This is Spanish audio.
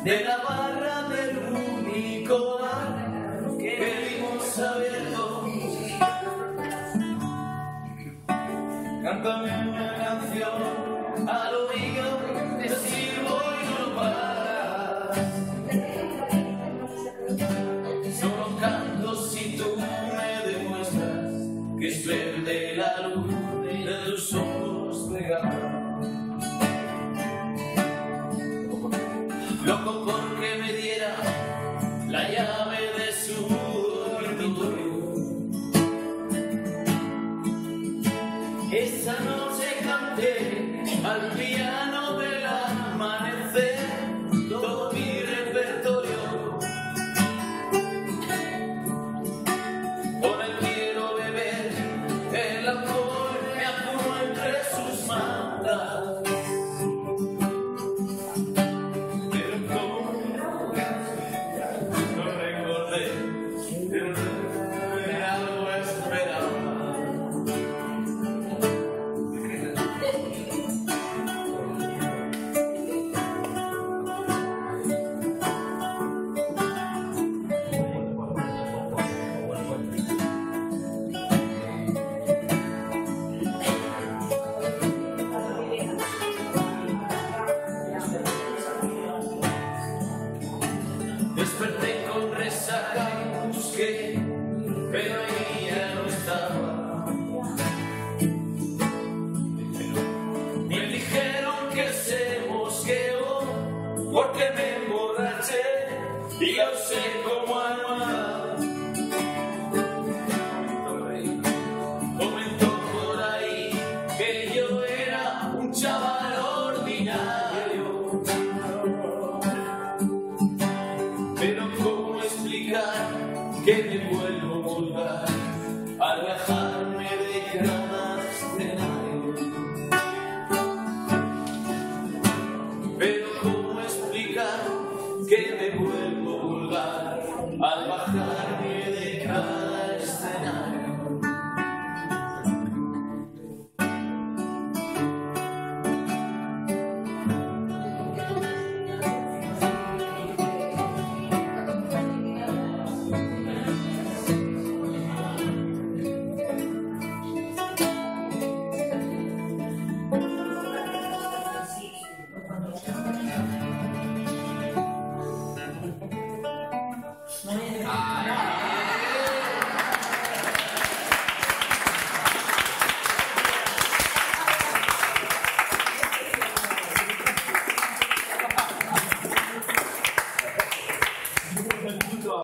de la barra del único bar que vimos abierto. Cántame una canción al oído, te sirvo y no paras. Solo canto si tú me demuestras que es verde la luz de tus ojos pegados. Loco porque me diera la llave de su dormitorio. Esa noche canté al piano del amanecer todo mi repertorio. Con él quiero beber, el alcohol me apuró entre sus mantas. Desperté con resaca y busqué, pero ahí ya no estaba. Me dijeron que se mosqueó porque me emborraché y la usé como almohada. Comentó por ahí que yo era un chaval ordinario. Pero ¿cómo explicar que me vuelvo vulgar al bajarme de cada escenario? Pero ¿cómo explicar que me vuelvo vulgar al bajar